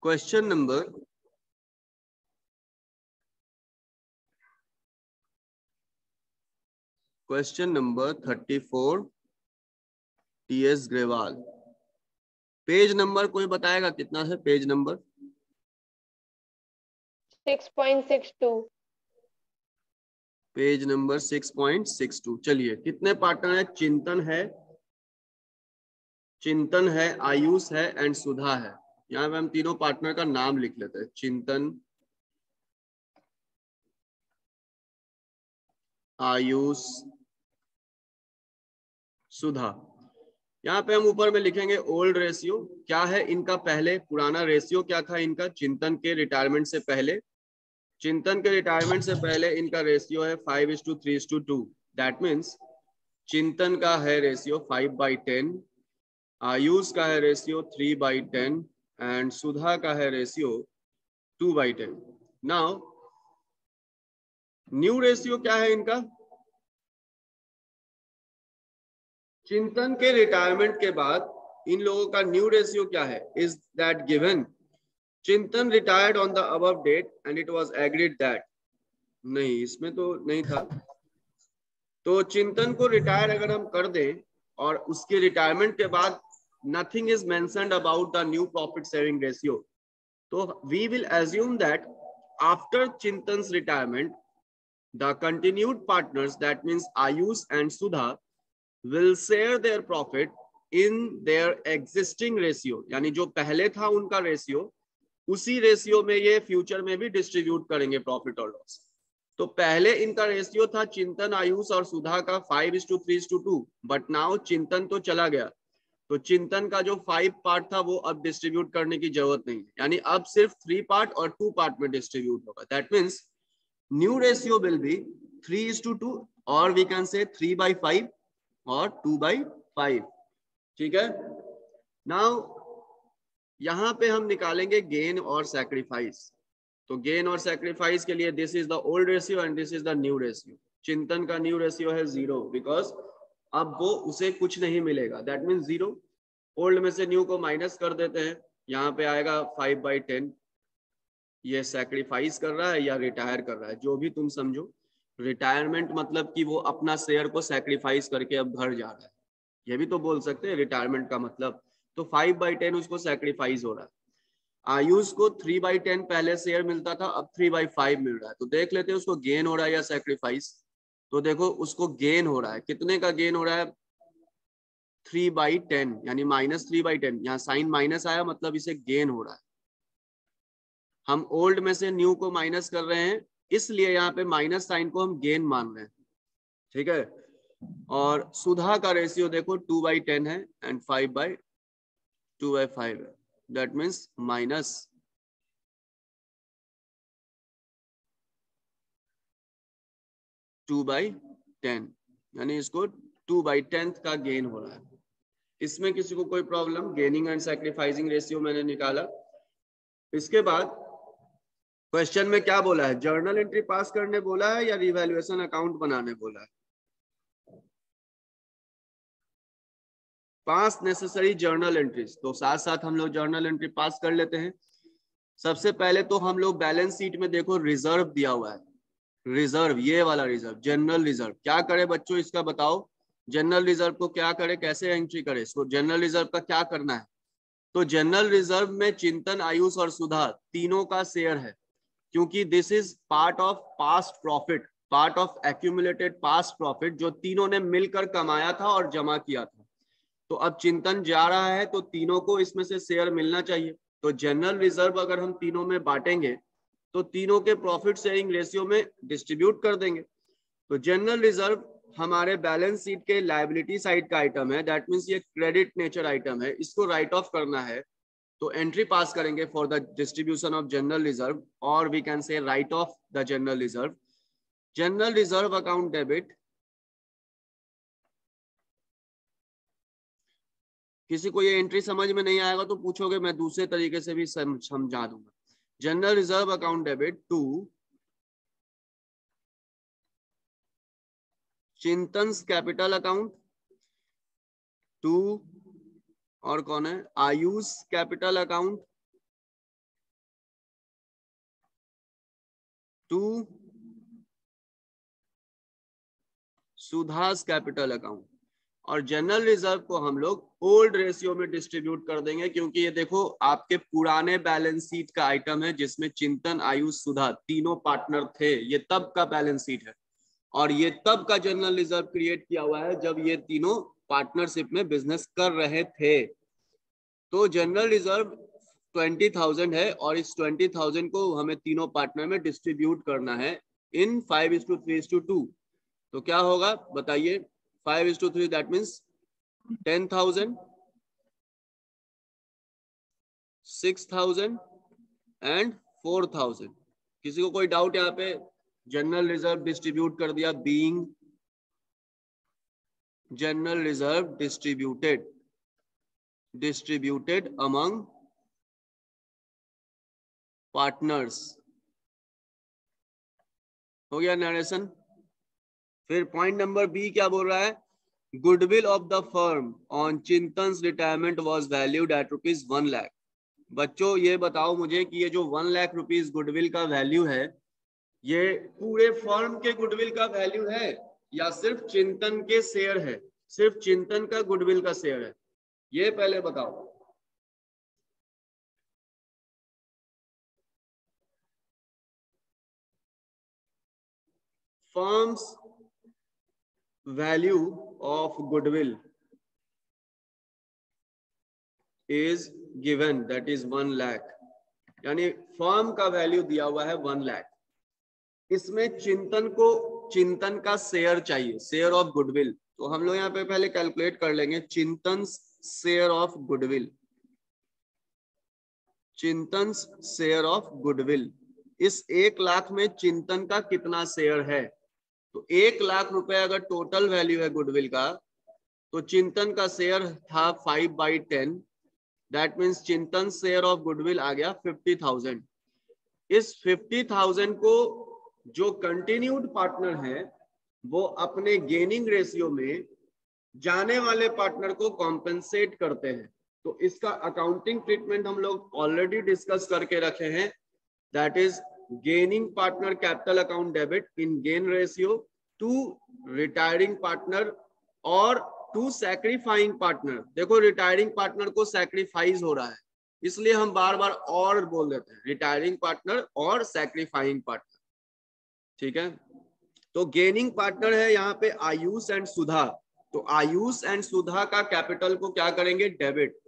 Question number 34 TS Grewal. Page number कोई बताएगा कितना है पेज नंबर? 6.62। Page number 6.62। चलिए, कितने पार्टनर है? चिंतन है, आयुष है एंड सुधा है। यहाँ पे हम तीनों पार्टनर का नाम लिख लेते हैं। चिंतन, आयुष, सुधा। यहाँ पे हम ऊपर में लिखेंगे ओल्ड रेशियो। क्या है इनका? पहले पुराना रेशियो क्या था इनका? चिंतन के रिटायरमेंट से पहले, इनका रेशियो है 5:3:2। दैट मीन्स चिंतन का है रेशियो 5/10, आयुष का है रेशियो 3/10 एंड सुधा का है रेशियो 2/10। नाउ न्यू रेशियो क्या है इनका? चिंतन के रिटायरमेंट के बाद इन लोगों का न्यू रेशियो क्या है? Is that given? Chintan retired on the above date and it was agreed that. नहीं, इसमें तो नहीं था। तो चिंतन को रिटायर अगर हम कर दें और उसके रिटायरमेंट के बाद nothing is mentioned about the new profit sharing ratio, तो we will assume that after Chintan's retirement the continued partners, that means Ayush and Sudha, will share their profit in their existing ratio। यानी जो पहले था उनका ratio, उसी ratio में ये future में भी डिस्ट्रीब्यूट करेंगे प्रॉफिट और लॉस। तो पहले इनका रेशियो था चिंतन, आयुष और सुधा का 5:3:2, बट नाउ चिंतन तो चला गया, तो चिंतन का जो 5 पार्ट था वो अब डिस्ट्रीब्यूट करने की जरूरत नहीं है। यानी अब सिर्फ 3 पार्ट और 2 पार्ट में डिस्ट्रीब्यूट होगा। That means new ratio will be 3:2 और वी कैन से 3/5 और 2/5। ठीक है। नाउ यहां पे हम निकालेंगे गेन और सैक्रिफाइस। तो गेन और सैक्रिफाइस के लिए this is the old ratio and this is the new ratio. चिंतन का न्यू रेशियो है 0 बिकॉज अब वो उसे कुछ नहीं मिलेगा। That means 0। ओल्ड में से न्यू को माइनस कर देते हैं, यहाँ पे आएगा 5/10। ये सैक्रिफाइस कर रहा है या रिटायर कर रहा है, जो भी तुम समझो। रिटायरमेंट मतलब कि वो अपना शेयर को सैक्रिफाइस करके अब घर जा रहा है, ये भी तो बोल सकते हैं रिटायरमेंट का मतलब। तो 5/10 उसको सैक्रिफाइस हो रहा है। आयुष को 3/10 पहले शेयर मिलता था, अब 3/5 मिल रहा है। तो देख लेते हैं उसको गेन हो रहा है या सैक्रिफाइस। तो देखो उसको गेन हो रहा है। कितने का गेन हो रहा है? 3/10, यानी -3/10। यहाँ साइन माइनस आया मतलब इसे गेन हो रहा है। हम ओल्ड में से न्यू को माइनस कर रहे हैं, इसलिए यहाँ पे माइनस साइन को हम गेन मान रहे हैं। ठीक है। और सुधा का रेशियो देखो 2/10 है एंड 5/2/5 है। दैट मीन्स -2/10, यानी इसको 2/10 का गेन हो रहा है। इसमें किसी को कोई problem? Gaining and sacrificing ratio मैंने निकाला। इसके बाद क्वेश्चन में क्या बोला है? जर्नल एंट्री पास करने बोला है या रिवैल्यूएशन अकाउंट बनाने बोला है? 5 नेसेसरी जर्नल एंट्रीज। तो साथ साथ हम लोग जर्नल एंट्री पास कर लेते हैं। सबसे पहले तो हम लोग बैलेंस शीट में देखो रिजर्व दिया हुआ है। रिजर्व, ये वाला रिजर्व, जनरल रिजर्व। क्या करे बच्चों इसका बताओ? जनरल रिजर्व को क्या करे, कैसे एंट्री करे? इसको जनरल रिजर्व का क्या करना है? तो जनरल रिजर्व में चिंतन, आयुष और सुधा तीनों का शेयर है, क्योंकि this is part of past profit, part of accumulated past profit, जो तीनों ने मिलकर कमाया था और जमा किया था। तो अब चिंतन जा रहा है तो तीनों को इसमें से शेयर मिलना चाहिए। तो जनरल रिजर्व अगर हम तीनों में बांटेंगे तो तीनों के प्रॉफिट शेयरिंग रेशियो में डिस्ट्रीब्यूट कर देंगे। तो जनरल रिजर्व हमारे बैलेंस शीट के लायबिलिटी साइड का आइटम है। दैट मीन्स ये क्रेडिट नेचर आइटम है, इसको राइट ऑफ करना है। तो एंट्री पास करेंगे for the distribution of general reserve, और we can say write off the general reserve. General reserve account debit. किसी को ये एंट्री समझ में नहीं आएगा तो पूछोगे, मैं दूसरे तरीके से भी समझा दूंगा। General reserve account debit to Chintan's capital account, to और कौन है? Ayush capital account, to Sudha's capital account, और जनरल रिजर्व को हम लोग ओल्ड रेशियो में डिस्ट्रीब्यूट कर देंगे, क्योंकि ये देखो आपके पुराने बैलेंस शीट का आइटम है जिसमें चिंतन, आयुष, सुधा तीनों पार्टनर थे। ये तब का बैलेंस शीट है और ये तब का जनरल रिजर्व क्रिएट किया हुआ है जब ये तीनों पार्टनरशिप में बिजनेस कर रहे थे। तो जनरल रिजर्व 20,000 है और इस 20,000 को हमें तीनों पार्टनर में डिस्ट्रीब्यूट करना है इन 5:3:2। तो क्या होगा बताइए? 5:3 दैट मीन्स 10,000, 6,000 एंड 4,000। किसी को कोई डाउट यहाँ पे? जनरल रिजर्व डिस्ट्रीब्यूट कर दिया, being general reserve distributed among partners. हो गया नरेशन। फिर पॉइंट नंबर बी क्या बोल रहा है? Goodwill of the firm on Chintan's retirement was valued at ₹1 lakh. बच्चों ये बताओ मुझे कि ये जो 1 लाख रुपीज गुडविल का वैल्यू है, ये पूरे फर्म के गुडविल का वैल्यू है या सिर्फ चिंतन के शेयर है? सिर्फ चिंतन का गुडविल का शेयर है, ये पहले बताओ। Firms value of goodwill is given that is 1 lakh, यानी फर्म का वैल्यू दिया हुआ है 1 लाख। इसमें चिंतन को चिंतन का शेयर चाहिए, शेयर ऑफ गुडविल। तो हम लोग यहाँ पे पहले कैलकुलेट कर लेंगे चिंतन शेयर ऑफ गुडविल। चिंतन शेयर ऑफ गुडविल, इस 1 लाख में चिंतन का कितना शेयर है? तो 1 लाख रुपए अगर टोटल वैल्यू है गुडविल का, तो चिंतन का शेयर था 5/10, दैट मीन्स चिंतन शेयर ऑफ गुडविल आ गया 50,000। इस 50,000 को जो कंटिन्यूड पार्टनर है वो अपने गेनिंग रेशियो में जाने वाले पार्टनर को कॉम्पेंसेट करते हैं। तो इसका अकाउंटिंग ट्रीटमेंट हम लोग ऑलरेडी डिस्कस करके रखे हैं, that is gaining partner capital account debit in gain ratio two retiring partner और टू सैक्रिफाइंग पार्टनर। देखो रिटायरिंग पार्टनर को सैक्रिफाइस हो रहा है, इसलिए हम बार बार और बोल देते हैं, रिटायरिंग पार्टनर और सैक्रिफाइंग पार्टनर। ठीक है, तो गेनिंग पार्टनर है यहाँ पे आयुष एंड सुधा। तो आयुष एंड सुधा का कैपिटल को क्या करेंगे? डेबिट।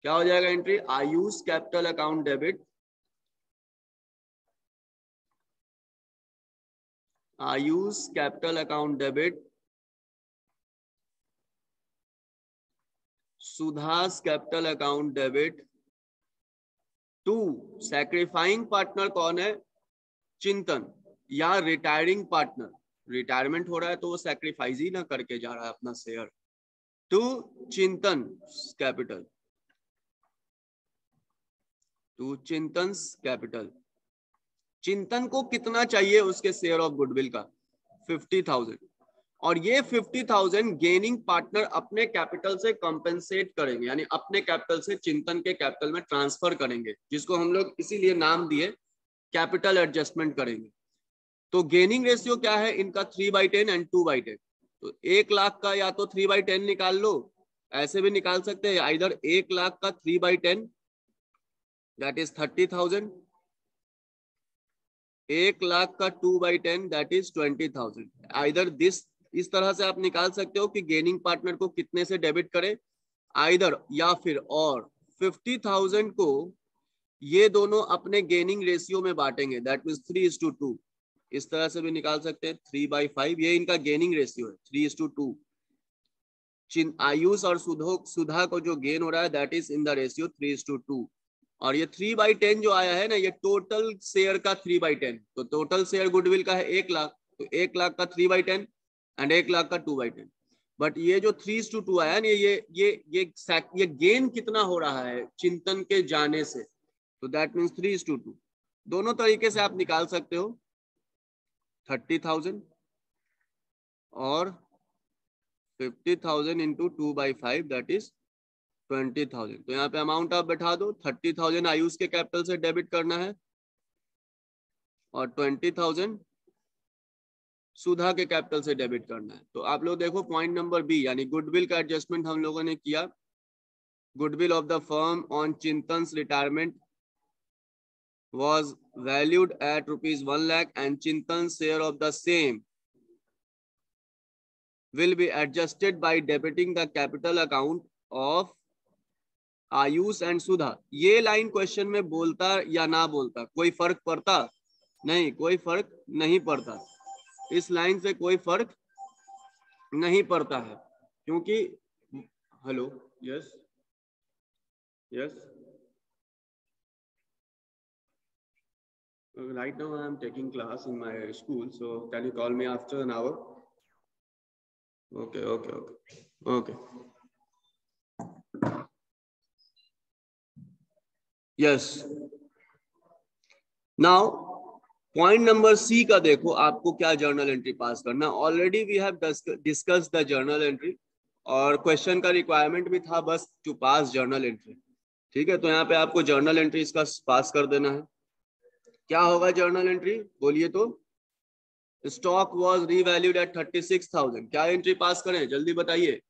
क्या हो जाएगा entry? Ayush capital account debit, Ayush capital account debit, Sudha's capital account debit to sacrificing partner कौन है? चिंतन या रिटायरिंग पार्टनर। रिटायरमेंट हो रहा है तो वो सैक्रिफाइस ही ना करके जा रहा है अपना share, to Chintan capital, to Chintan capital. चिंतन को कितना चाहिए उसके शेयर ऑफ गुडविल का? 50,000। और ये 50,000 गेनिंग पार्टनर अपने कैपिटल से कॉम्पेंसेट करेंगे, यानी अपने कैपिटल से चिंतन के कैपिटल में ट्रांसफर करेंगे, जिसको हम लोग इसीलिए नाम दिए कैपिटल एडजस्टमेंट करेंगे। तो गेनिंग रेशियो क्या है इनका? 3/10 एंड 2/10। तो 1 लाख का या तो 3/10 निकाल लो, ऐसे भी निकाल सकते हैं, इधर 1 लाख का 3/10 दैट इज 30,000, 1 लाख का 2/10 दैट इज 20,000। आइदर दिस, इस तरह से आप निकाल सकते हो कि गेनिंग पार्टनर को कितने से डेबिट करें, आइदर या फिर और 50,000 को ये दोनों अपने गेनिंग रेशियो में बांटेंगे, दैट मीन्स 3:2। इस तरह से भी निकाल सकते हैं 3/5, ये इनका गेनिंग रेशियो है 3:2। आयुष और सुधा को जो गेन हो रहा है that is in the ratio 3:2। और ये 3/10 जो आया है ना, ये टोटल शेयर का 3/10। तो टोटल शेयर गुडविल का है 1 लाख, तो 1 लाख का 3/10 एंड 1 लाख का 2/10। बट ये जो 3:2 आया ना, ये गेन कितना हो रहा है चिंतन के जाने से, तो दैट मीन्स 3:2। दोनों तरीके से आप निकाल सकते हो, 30,000 और 50,000 इंटू 2/5 दैट इज 20,000। तो यहाँ पे अमाउंट आप बैठा दो, 30,000 आयुष के कैपिटल से डेबिट करना है और 20,000 सुधा के कैपिटल से डेबिट करना है। तो आप लोग देखो पॉइंट नंबर बी, यानी गुडविल का एडजस्टमेंट हम लोगों ने किया। Goodwill of the firm on Chintan's retirement was valued at ₹1 lakh and Chintan's share of the same will be adjusted by debiting the capital account of Ayush and Sudha. ये line question में बोलता या ना बोलता कोई फर्क पड़ता? नहीं, कोई फर्क नहीं पड़ता। इस लाइन से कोई फर्क नहीं पड़ता है, क्योंकि hello, yes yes, right now I am taking class in my school, so can you call me after an hour? Okay. Yes. Now point number C का देखो, आपको क्या जर्नल एंट्री पास करना। Already we have discuss the journal entry, और question का requirement भी था बस टू पास जर्नल एंट्री। ठीक है, तो यहाँ पे आपको जर्नल एंट्री इसका पास कर देना है। क्या होगा जर्नल एंट्री, बोलिए तो। Stock was revalued at 36,000। क्या एंट्री पास करें, जल्दी बताइए।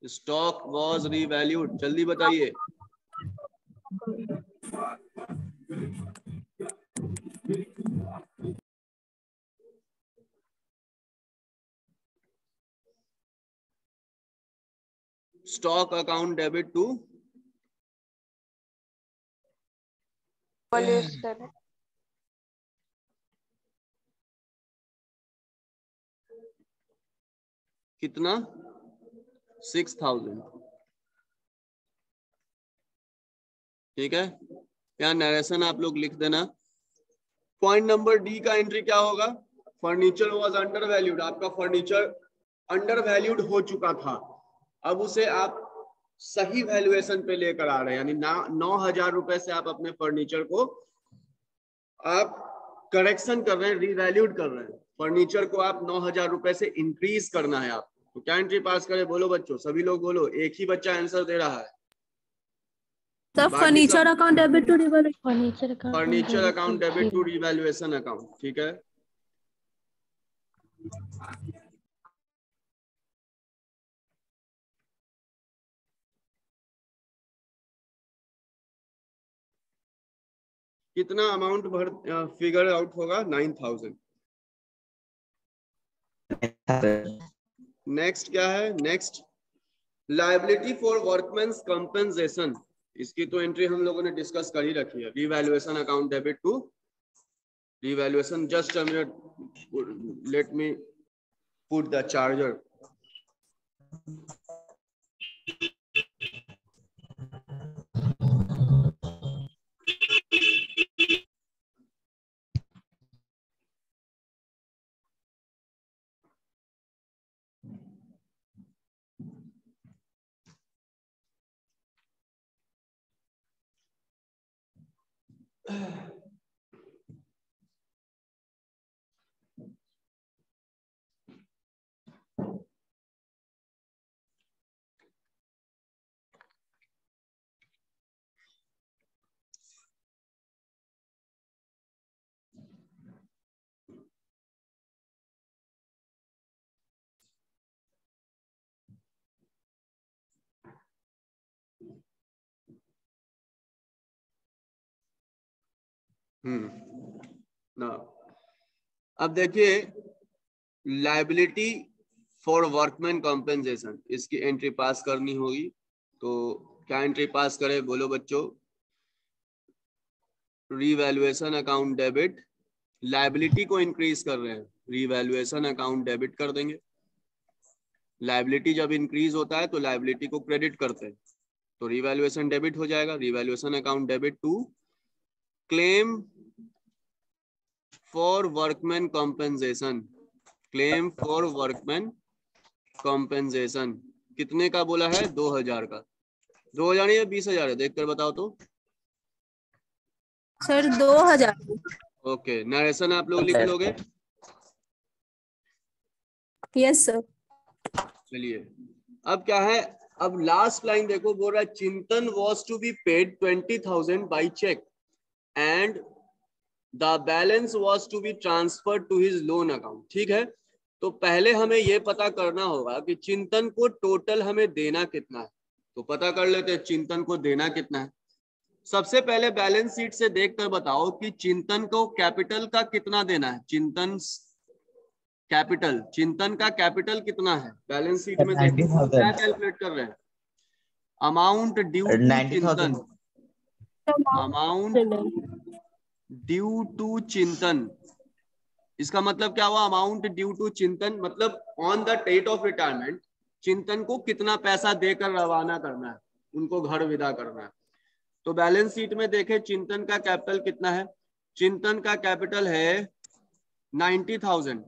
स्टॉक वाज रीवैल्यूड, जल्दी बताइए। स्टॉक अकाउंट डेबिट टू कितना, 6,000। ठीक है, यहाँ नरेशन आप लोग लिख देना। पॉइंट नंबर डी का एंट्री क्या होगा, फर्नीचर वाज अंडर वैल्यूड। आपका फर्नीचर अंडर वैल्यूड हो चुका था, अब उसे आप सही वैल्यूएशन पे लेकर आ रहे हैं, यानी 9,000 रुपए से आप अपने फर्नीचर को आप करेक्शन कर रहे हैं, रीवैल्यूड कर रहे हैं। फर्नीचर को आप 9,000 रुपए से इंक्रीज करना है आपको। तो क्या एंट्री पास करें, बोलो बच्चों, सभी लोग बोलो। एक ही बच्चा आंसर दे रहा है। Furniture account debit to furniture account debit to revaluation account. ठीक है, कितना अमाउंट फिगर आउट होगा, 9,000। नेक्स्ट क्या है, नेक्स्ट लायबिलिटी फॉर वर्कमैन्स कंपनसेशन। इसकी तो एंट्री हम लोगों ने डिस्कस कर ही रखी है। Revaluation account debit to revaluation. Just a minute, let me put the charger. ना, अब देखिए लायबिलिटी फॉर वर्कमैन कॉम्पेंसेशन, इसकी एंट्री पास करनी होगी। तो क्या एंट्री पास करें, बोलो बच्चों। रिवैल्यूएशन अकाउंट डेबिट, लायबिलिटी को इंक्रीज कर रहे हैं, रिवैल्यूएशन अकाउंट डेबिट कर देंगे। लायबिलिटी जब इंक्रीज होता है तो लायबिलिटी को क्रेडिट करते हैं, तो रिवैल्यूएशन डेबिट हो जाएगा। Revaluation account debit to claim for workman compensation. Claim for workman compensation कितने का बोला है, 2,000 का। 2,000 या 20,000 है, देखकर बताओ तो। सर 2,000। ओके, नरेशन आप लोग लिख लोगे। Yes sir. चलिए, अब क्या है, अब लास्ट लाइन देखो, बोल रहा है Chintan was to be paid 20,000 by cheque. and the balance was to be transferred to his loan account. ठीक है, तो पहले हमें ये पता करना होगा कि चिंतन को टोटल हमें देना कितना है। तो पता कर लेते हैं चिंतन को देना कितना है। सबसे पहले बैलेंस शीट से देखकर बताओ कि चिंतन को कैपिटल का कितना देना है। चिंतन का कैपिटल कितना है बैलेंस शीट में देखो, क्या कैलकुलेट कर रहे हैं। अमाउंट ड्यू टू चिंतन, अमाउंट ड्यू टू चिंतन, इसका मतलब क्या हुआ। अमाउंट ड्यू टू चिंतन मतलब on the date of retirement Chintan को कितना पैसा देकर रवाना करना है, उनको घर विदा करना है। तो बैलेंस शीट में देखें चिंतन का कैपिटल कितना है। चिंतन का कैपिटल है 90,000,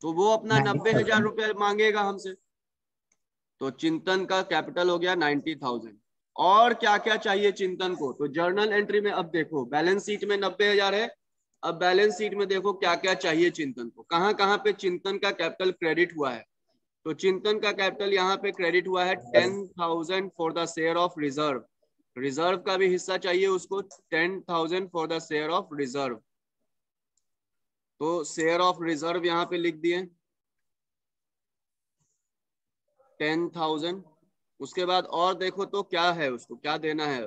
तो वो अपना 90,000 रुपया मांगेगा हमसे। तो चिंतन का कैपिटल हो गया 90,000। और क्या क्या चाहिए चिंतन को, तो जर्नल एंट्री में अब देखो बैलेंस शीट में 90,000 है। अब बैलेंस शीट में देखो क्या क्या चाहिए चिंतन को, कहां कहां पे चिंतन का कैपिटल क्रेडिट हुआ है। तो चिंतन का कैपिटल यहाँ पे क्रेडिट हुआ है 10,000 for the share of reserve. Reserve का भी हिस्सा चाहिए उसको, 10,000 for the share of reserve. तो शेयर ऑफ रिजर्व यहाँ पे लिख दिए 10,000। उसके बाद और देखो तो क्या है, उसको क्या देना है।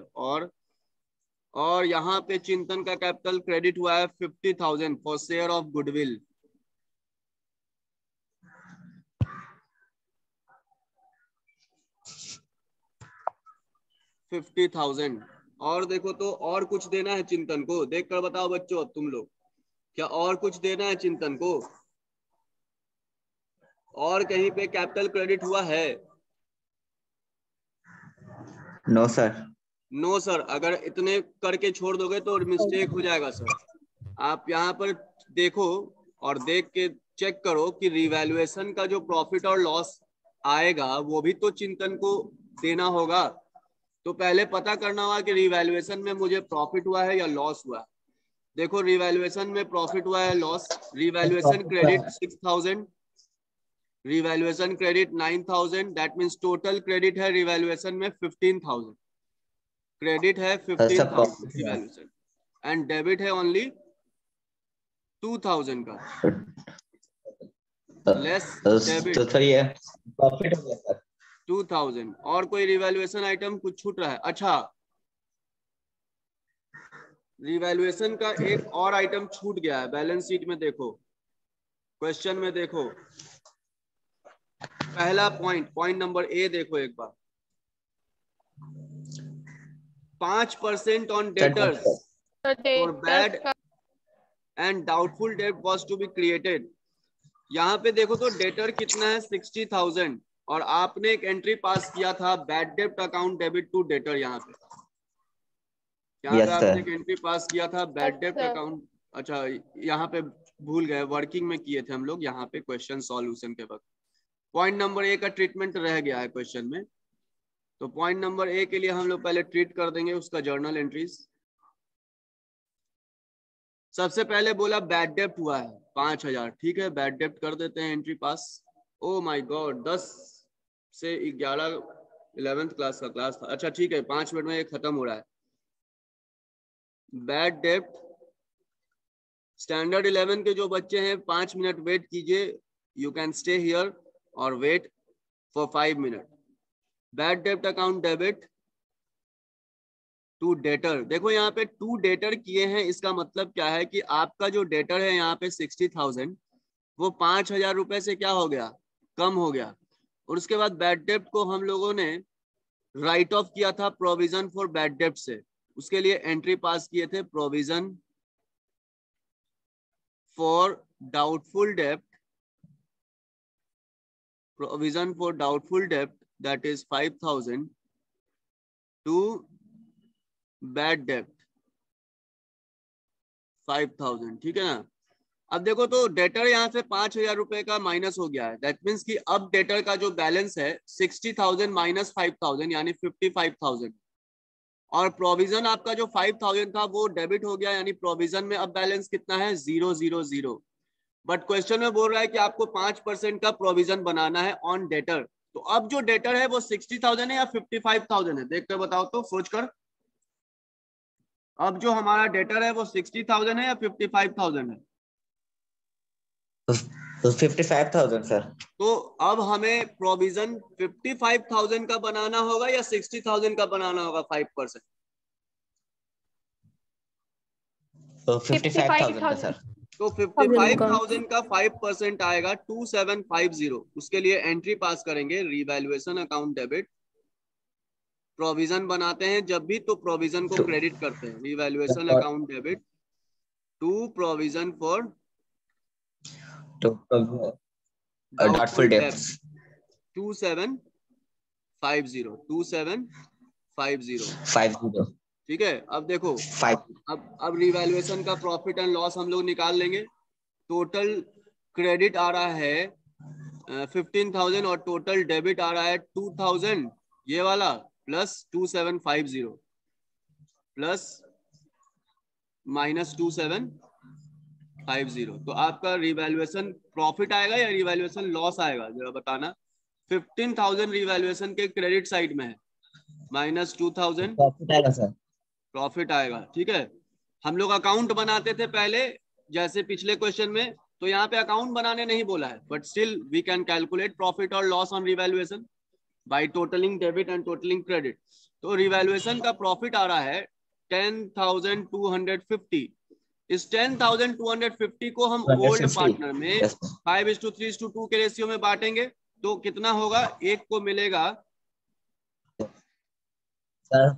और यहाँ पे चिंतन का कैपिटल क्रेडिट हुआ है 50,000 फॉर शेयर ऑफ गुडविल। $50,000। और देखो तो और कुछ देना है चिंतन को, देख कर बताओ बच्चों अब तुम लोग, क्या और कुछ देना है चिंतन को। और कहीं पे कैपिटल क्रेडिट हुआ है? No sir. नो सर, अगर इतने करके छोड़ दोगे तो मिस्टेक हो जाएगा सर। आप यहाँ पर देखो और देख के चेक करो कि रिवैल्यूएशन का जो प्रॉफिट और लॉस आएगा वो भी तो चिंतन को देना होगा। तो पहले पता करना होगा कि रिवैल्यूएशन में मुझे प्रॉफिट हुआ है या लॉस हुआ है। देखो रिवैल्यूएशन में प्रॉफिट हुआ है loss, revaluation credit 6,000, revaluation credit 9,000, that means total credit है रिवैल्यूएशन में 15,000। क्रेडिट है 15,000 रिवैल्यूएशन एंड डेबिट है ओनली 2,000 का। लेस डेबिट तो सर ये प्रॉफिट हो गया सर 2,000। और कोई रिवैल्यूएशन आइटम कुछ छूट रहा है? अच्छा, रिवैल्यूएशन का एक और आइटम छूट गया है बैलेंस शीट में। देखो क्वेश्चन में देखो पहला पॉइंट नंबर ए देखो एक बार, 5% on debtors for bad and doubtful debt was to be created. यहाँ पे देखो तो डेटर कितना है 60,000 और आपने एक एंट्री पास किया था बैड डेब्ट अकाउंट डेबिट टू डेटर। यहाँ पे आपने एक एंट्री पास किया था बैड डेब्ट अकाउंट। अच्छा यहाँ पे भूल गए, वर्किंग में किए थे हम लोग यहाँ पे क्वेश्चन सॉल्यूशन के वक्त। पॉइंट नंबर ए का ट्रीटमेंट रह गया है क्वेश्चन में, तो पॉइंट नंबर ए के लिए हम लोग पहले ट्रीट कर देंगे उसका जर्नल एंट्रीज। सबसे पहले बोला बैड डेब्ट हुआ है 5,000, ठीक है बैड डेब्ट कर देते हैं entry pass. Oh my God 10 से 11 11th क्लास का क्लास था। अच्छा ठीक है 5 मिनट में ये खत्म हो रहा है। बैड डेब्ट स्टैंडर्ड 11 के जो बच्चे हैं 5 मिनट वेट कीजिए, यू कैन स्टे हियर और वेट फॉर 5 मिनट। बैड डेब्ट अकाउंट डेबिट टू डेटर। देखो यहाँ पे टू डेटर किए हैं, इसका मतलब क्या है कि आपका जो डेटर है यहाँ पे 60,000 वो 5,000 रुपए से क्या हो गया, कम हो गया। और उसके बाद बैड डेब्ट को हम लोगों ने राइट ऑफ किया था प्रोविजन फॉर बैड डेब्ट से, उसके लिए एंट्री पास किए थे प्रोविजन फॉर डाउटफुल डेब्ट, प्रोविजन फॉर डाउटफुल डेब्ट दैट इज 5,000 टू बैड डेब्ट 5,000, ठीक है ना। अब देखो तो डेटर यहाँ से 5,000 रुपए का माइनस हो गया है, दैट मीन्स कि अब डेटर का जो बैलेंस है 60,000 माइनस 5,000 यानी 55,000 और प्रोविजन आपका जो 5,000 था वो डेबिट हो गया, यानी प्रोविजन में अब बैलेंस कितना है 000। बट क्वेश्चन में बोल रहा है कि आपको 5% का प्रोविजन बनाना है ऑन डेटर। तो अब जो डेटर है वो 60,000 है या 55,000 है, देख कर बताओ तो, सोच कर। अब जो हमारा डेटर है वो 60,000 है या 55,000 है? तो 55,000 सर। तो अब हमें प्रोविजन 55,000 का बनाना होगा या 60,000 का बनाना होगा 5%? तो 55,000 का सर। तो 55,000 का 5% आएगा 2750। उसके लिए एंट्री पास करेंगे, रिवैल्यूएशन अकाउंट डेबिट। प्रोविजन बनाते हैं जब भी तो प्रोविजन को क्रेडिट करते हैं, revaluation account debit to provision for doubtful debts 2750। ठीक है, अब देखो 5 अब रिवैल्यूएशन का प्रॉफिट एंड लॉस हम लोग निकाल लेंगे। टोटल क्रेडिट आ रहा है 15,000 और टोटल डेबिट आ रहा है 2,000, ये वाला प्लस 2750 प्लस माइनस 2750। तो आपका रिवैल्यूएशन प्रॉफिट आएगा या रिवैल्यूएशन लॉस आएगा, जरा बताना। 15,000 रिवैल्यूएशन के क्रेडिट साइड में है, माइनस 2,000 प्रॉफिट आएगा सर। प्रॉफिट आएगा। ठीक है, हम लोग अकाउंट बनाते थे पहले जैसे पिछले क्वेश्चन में, तो यहाँ पे अकाउंट बनाने नहीं बोला है, but still we can calculate profit और loss on revaluation by totalling debit and totalling credit. तो रिवैल्यूएशन का प्रॉफिट आ रहा है 10,250। इस 10,250 को हम ओल्ड पार्टनर में 5:3:2 के रेशियो में बांटेंगे तो कितना होगा, एक को मिलेगा सर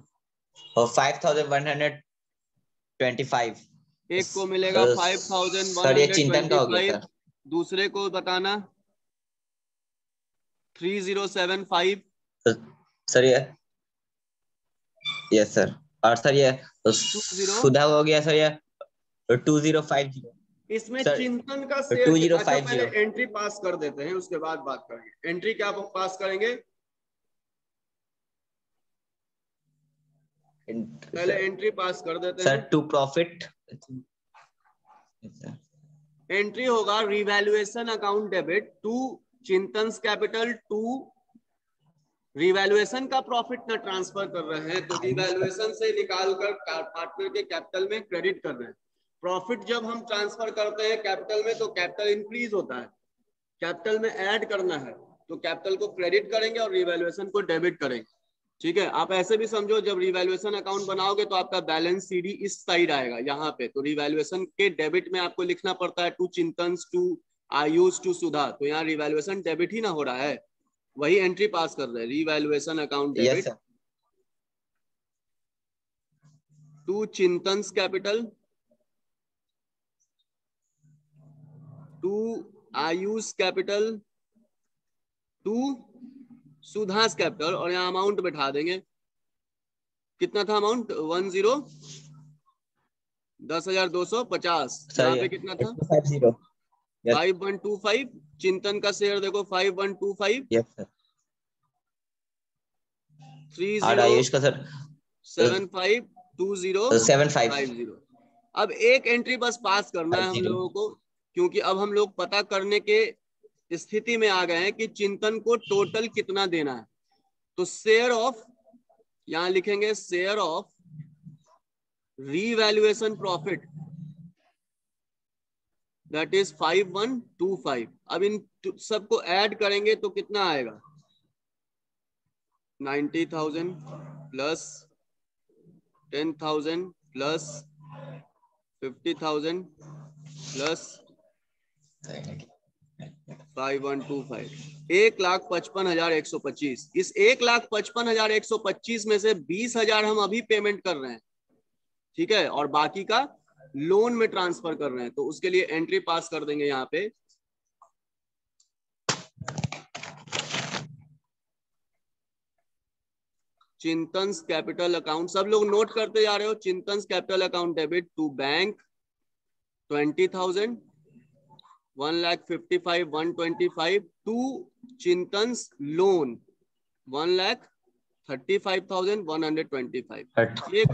5,125, एक को मिलेगा सर ये चिंतन का हो गया 5,125, दूसरे को बताना 3,075, सर ये यस सर। और सर ये सुधा हो गया सर, ये 2050। इसमें सर, चिंतन का शेयर 2050। पहले एंट्री पास कर देते हैं, उसके बाद बात करेंगे। एंट्री क्या पास करेंगे, पहले एंट्री पास कर देते हैं सर टू प्रॉफिट। एंट्री होगा revaluation account debit to Chintan capital to revaluation का प्रॉफिट ना ट्रांसफर कर रहे हैं तो रिवैल्यूएशन से निकालकर पार्टनर के कैपिटल में क्रेडिट कर रहे हैं। प्रॉफिट जब हम ट्रांसफर करते हैं कैपिटल में तो कैपिटल इंक्रीज होता है, कैपिटल में ऐड करना है तो कैपिटल को क्रेडिट करेंगे और रिवैल्यूएशन को डेबिट करेंगे। ठीक है, आप ऐसे भी समझो जब रिवैल्यूएशन अकाउंट बनाओगे तो आपका बैलेंस सीडी इस साइड आएगा यहाँ पे, तो रिवैल्यूएशन के डेबिट में आपको लिखना पड़ता है टू चिंतन टू आयुष टू सुधा, तो यहाँ रिवैल्यूएशन डेबिट ही ना हो रहा है, वही एंट्री पास कर रहे हैं, revaluation account debit to Chintan capital to Ayush capital to Sudha's capital, और यहाँ अमाउंट बैठा देंगे। कितना था अमाउंट, 10,250। यहाँ पे कितना था 5125। चिंतन का शेयर देखो 5125। Yes sir. 30752050। अब एक एंट्री बस पास करना है हम लोगों को, क्योंकि अब हम लोग पता करने के स्थिति में आ गए हैं कि चिंतन को टोटल कितना देना है। तो शेयर ऑफ, यहां लिखेंगे share of revaluation profit that is 5125। अब इन सबको ऐड करेंगे तो कितना आएगा, 90,000 प्लस 10,000 प्लस 50,000 प्लस 5125, 1,55,125। इस 1,55,125 में से 20,000 हम अभी पेमेंट कर रहे हैं, ठीक है, और बाकी का लोन में ट्रांसफर कर रहे हैं, तो उसके लिए एंट्री पास कर देंगे यहाँ पे। चिंतन कैपिटल अकाउंट, सब लोग नोट करते जा रहे हो, Chintan capital account debit to bank 20,000, 1,55,125 to Chintan loan 1,35,125। ये